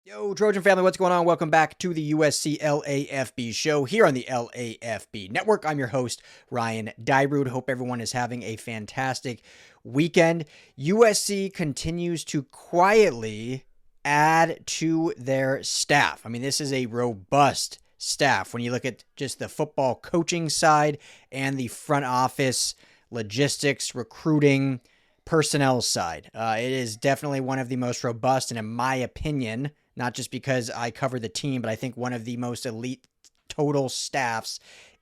Yo, Trojan family, what's going on? Welcome back to the USC LAFB show here on the LAFB network. I'm your host, Ryan Dyrud. Hope everyone is having a fantastic weekend. USC continues to quietly add to their staff. I mean, this is a robust staff when you look at just the football coaching side and the front office, logistics, recruiting, personnel side. It is definitely one of the most robust, and in my opinion, not just because I cover the team, but I think one of the most elite total staffs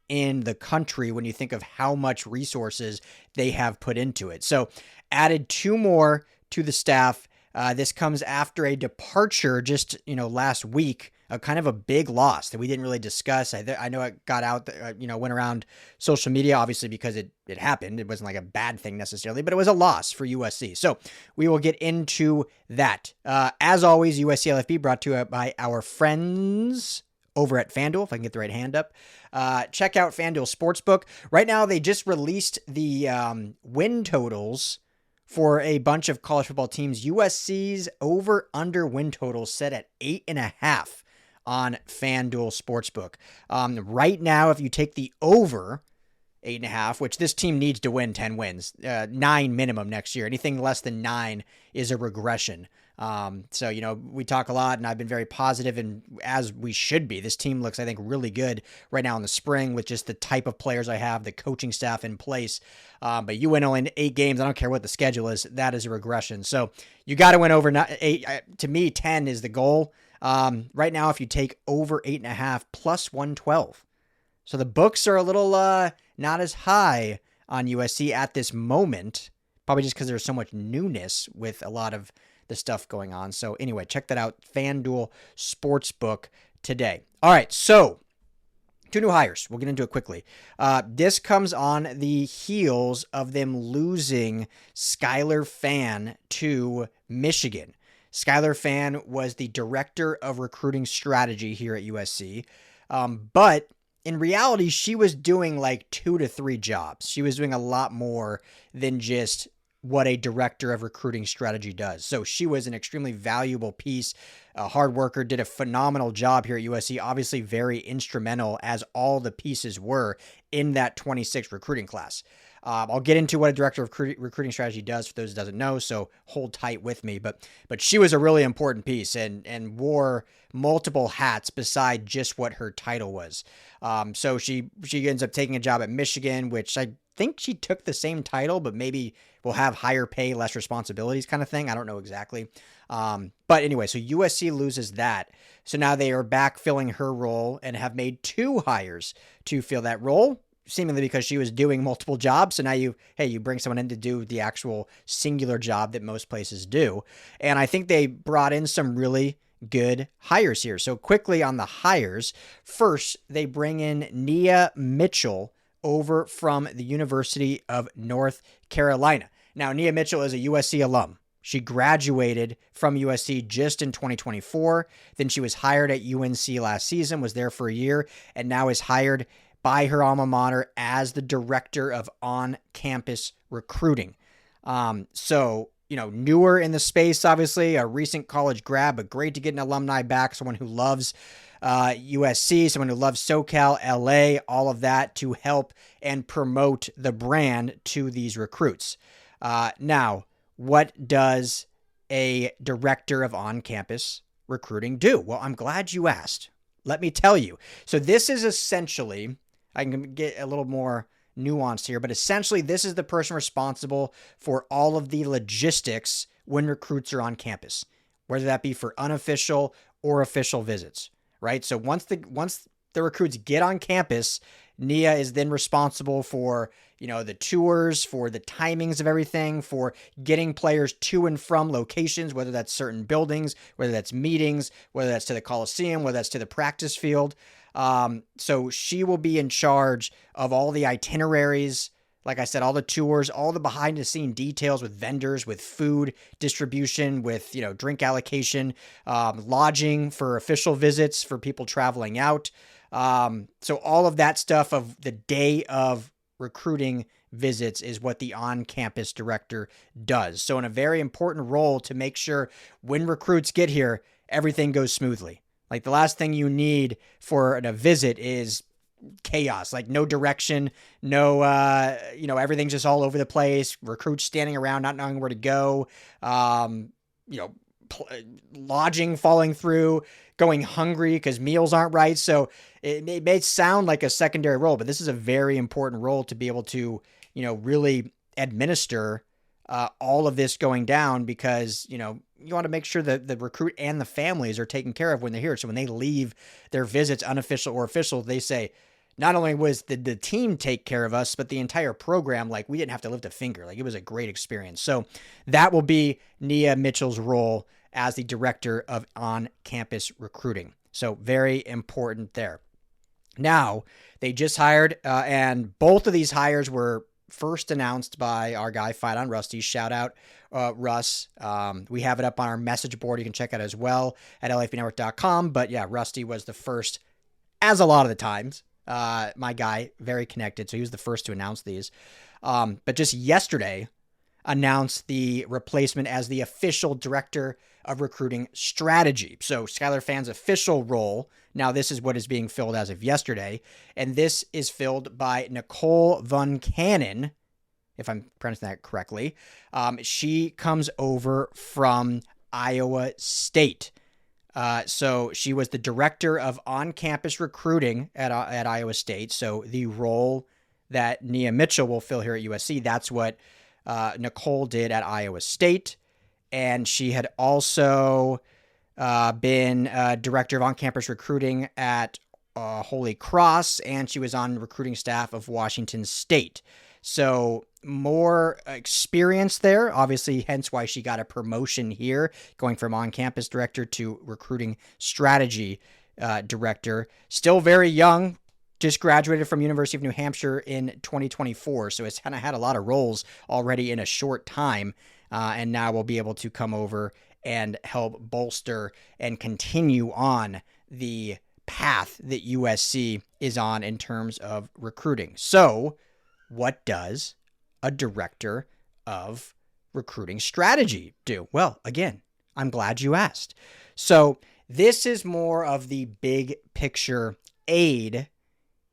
in the country when you think of how much resources they have put into it. So added two more to the staff. This comes after a departure just, last week, a kind of a big loss that we didn't really discuss. I know it got out, went around social media, obviously, because it happened. It wasn't like a bad thing necessarily, but it was a loss for USC. So we will get into that. As always, USC LFB brought to you by our friends over at FanDuel, if I can get the right hand up. Check out FanDuel Sportsbook. Right now, they just released the win totals for a bunch of college football teams. USC's over-under win totals set at 8.5 on FanDuel Sportsbook. Right now, if you take the over 8.5, which this team needs to win 10 wins, 9 minimum next year. Anything less than 9 is a regression. So, we talk a lot, and I've been very positive, and as we should be. This team looks, I think, really good right now in the spring with just the type of players I have, the coaching staff in place. But you win only 8 games. I don't care what the schedule is. That is a regression. So you got to win over 8. To me, 10 is the goal. Right now, if you take over 8.5 plus 112. So the books are a little not as high on USC at this moment, probably just because there's so much newness with a lot of the stuff going on. So anyway, check that out, FanDuel Sportsbook today. All right, so 2 new hires. We'll get into it quickly. This comes on the heels of them losing Skylar Fan to Michigan. Skylar Fan was the director of recruiting strategy here at USC, but in reality, she was doing like 2 to 3 jobs. She was doing a lot more than just what a director of recruiting strategy does. So she was an extremely valuable piece, a hard worker, did a phenomenal job here at USC, obviously very instrumental, as all the pieces were in that 26 recruiting class. I'll get into what a director of recruiting strategy does for those that doesn't know, so hold tight with me. But she was a really important piece and wore multiple hats beside just what her title was. So she ends up taking a job at Michigan, which I think she took the same title, but maybe will have higher pay, less responsibilities kind of thing. I don't know exactly. But anyway, so USC loses that. So now they are backfilling her role and have made 2 hires to fill that role, seemingly because she was doing multiple jobs. So now you bring someone in to do the actual singular job that most places do. And I think they brought in some really good hires here. So quickly on the hires, first, they bring in Nia Mitchell over from the University of North Carolina. Now, Nia Mitchell is a USC alum. She graduated from USC just in 2024. Then she was hired at UNC last season, was there for a year, and now is hired by her alma mater as the director of on-campus recruiting. So, newer in the space, obviously, a recent college grad, but great to get an alumni back, someone who loves USC, someone who loves SoCal, LA, all of that to help and promote the brand to these recruits. Now, what does a director of on-campus recruiting do? Well, I'm glad you asked. Let me tell you. So this is essentially, I can get a little more nuanced here, but essentially this is the person responsible for all of the logistics when recruits are on campus, whether that be for unofficial or official visits, right? So once the recruits get on campus, Nia is then responsible for, the tours, for the timings of everything, for getting players to and from locations, whether that's certain buildings, whether that's meetings, whether that's to the Coliseum, whether that's to the practice field. So she will be in charge of all the itineraries, like I said, all the tours, all the behind the scene details with vendors, with food distribution, with, drink allocation, lodging for official visits for people traveling out. So all of that stuff of the day of recruiting visits is what the on-campus director does. So in a very important role to make sure when recruits get here, everything goes smoothly. Like the last thing you need for a visit is chaos, like no direction, no, everything's just all over the place. Recruits standing around, not knowing where to go. You know, lodging falling through, going hungry because meals aren't right. So it may sound like a secondary role, but this is a very important role to be able to, really administer all of this going down, because, you want to make sure that the recruit and the families are taken care of when they're here. So when they leave their visits, unofficial or official, they say, not only was the team take care of us, but the entire program, like we didn't have to lift a finger. Like it was a great experience. So that will be Nia Mitchell's role as the director of on-campus recruiting. So very important there. Now, they just hired, and both of these hires were first announced by our guy, Fight on Rusty. Shout out, Russ. We have it up on our message board. You can check it as well at LAFBnetwork.com. But yeah, Rusty was the first, as a lot of the times. My guy, very connected. So he was the first to announce these. But just yesterday, announced the replacement as the official director of recruiting strategy. So Skylar Fan's official role, now this is what is being filled as of yesterday, and this is filled by Nicole Vuncanon, if I'm pronouncing that correctly. She comes over from Iowa State. So she was the director of on-campus recruiting at Iowa State. So the role that Nia Mitchell will fill here at USC, that's what Nicole did at Iowa State. And she had also been director of on-campus recruiting at Holy Cross, and she was on recruiting staff of Washington State. So more experience there, obviously, hence why she got a promotion here, going from on-campus director to recruiting strategy director. Still very young, just graduated from University of New Hampshire in 2024, so it's kind of had a lot of roles already in a short time. And now we'll be able to come over and help bolster and continue on the path that USC is on in terms of recruiting. So what does a director of recruiting strategy do? Well, again, I'm glad you asked. So this is more of the big picture aid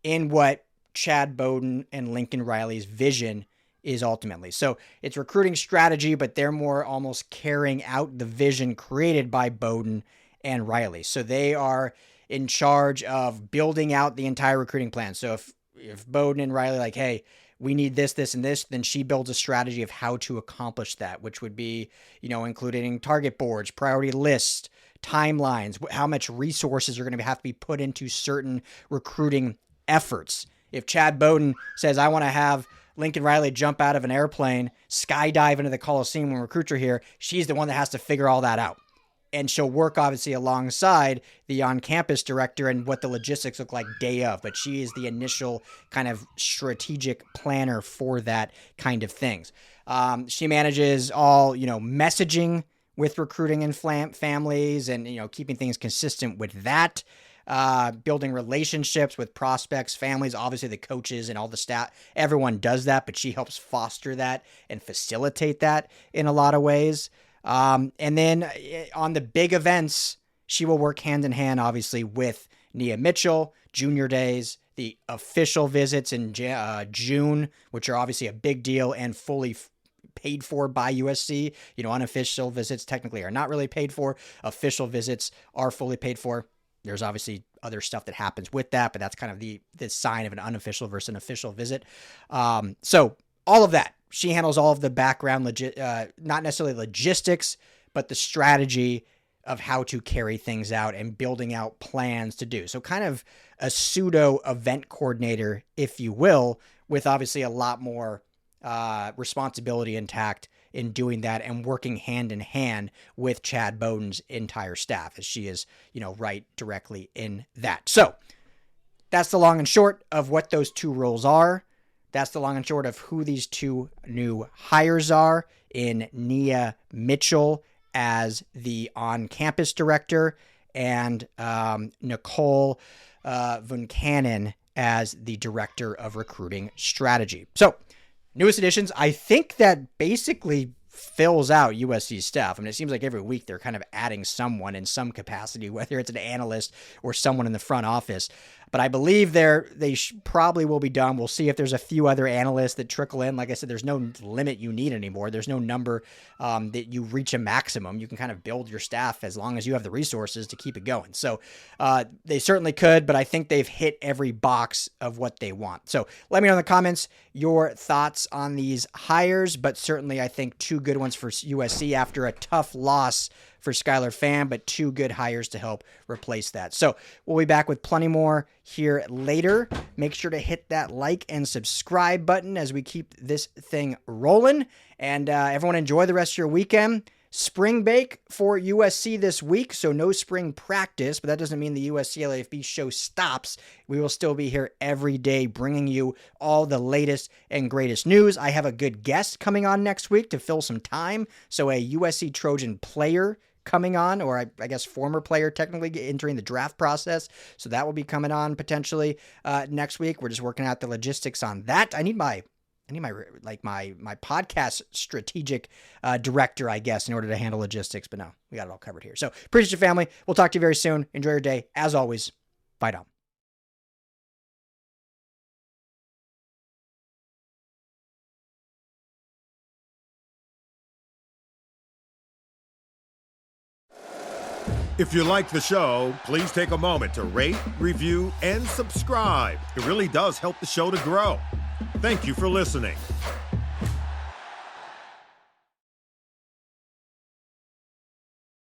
in what Chad Bowden and Lincoln Riley's vision is ultimately. So it's recruiting strategy, but they're more almost carrying out the vision created by Bowden and Riley. So they are in charge of building out the entire recruiting plan. So if Bowden and Riley like, hey, we need this, this, and this, then she builds a strategy of how to accomplish that, which would be, including target boards, priority lists, timelines, how much resources are going to have to be put into certain recruiting efforts. If Chad Bowden says, I want to have Lincoln Riley jump out of an airplane, skydive into the Coliseum when recruits are here, she's the one that has to figure all that out. And she'll work obviously alongside the on-campus director and what the logistics look like day of. But she is the initial kind of strategic planner for that kind of things. She manages all, messaging with recruiting and families and, keeping things consistent with that. Building relationships with prospects, families, obviously the coaches and all the staff. Everyone does that, but she helps foster that and facilitate that in a lot of ways. And then on the big events, she will work hand in hand, obviously, with Nia Mitchell, junior days, the official visits in June, which are obviously a big deal and fully paid for by USC. Unofficial visits technically are not really paid for. Official visits are fully paid for. There's obviously other stuff that happens with that, but that's kind of the sign of an unofficial versus an official visit. So all of that. She handles all of the background, not necessarily logistics, but the strategy of how to carry things out and building out plans to do. So kind of a pseudo event coordinator, if you will, with obviously a lot more responsibility intact in doing that and working hand in hand with Chad Bowden's entire staff, as she is, right directly in that. So that's the long and short of what those two roles are. That's the long and short of who these two new hires are in Nia Mitchell as the on-campus director and Nicole Vuncanon as the director of recruiting strategy. So newest additions, I think that basically fills out USC staff. I mean, it seems like every week they're kind of adding someone in some capacity, whether it's an analyst or someone in the front office. But I believe they probably will be done. We'll see if there's a few other analysts that trickle in. Like I said, there's no limit you need anymore. There's no number that you reach a maximum. You can kind of build your staff as long as you have the resources to keep it going. So they certainly could, but I think they've hit every box of what they want. So let me know in the comments your thoughts on these hires, but certainly I think two good ones for USC after a tough loss for Skylar Pham, but two good hires to help replace that. So we'll be back with plenty more here later. Make sure to hit that like and subscribe button as we keep this thing rolling. And everyone enjoy the rest of your weekend. Spring break for USC this week, so no spring practice, but that doesn't mean the USC LAFB show stops. We will still be here every day bringing you all the latest and greatest news. I have a good guest coming on next week to fill some time, so a USC Trojan player coming on, or I guess former player technically entering the draft process. So that will be coming on potentially next week. We're just working out the logistics on that. I need my podcast strategic director, I guess, in order to handle logistics. But no, we got it all covered here. So appreciate your family. We'll talk to you very soon. Enjoy your day. As always, bye now. If you like the show, please take a moment to rate, review, and subscribe. It really does help the show to grow. Thank you for listening.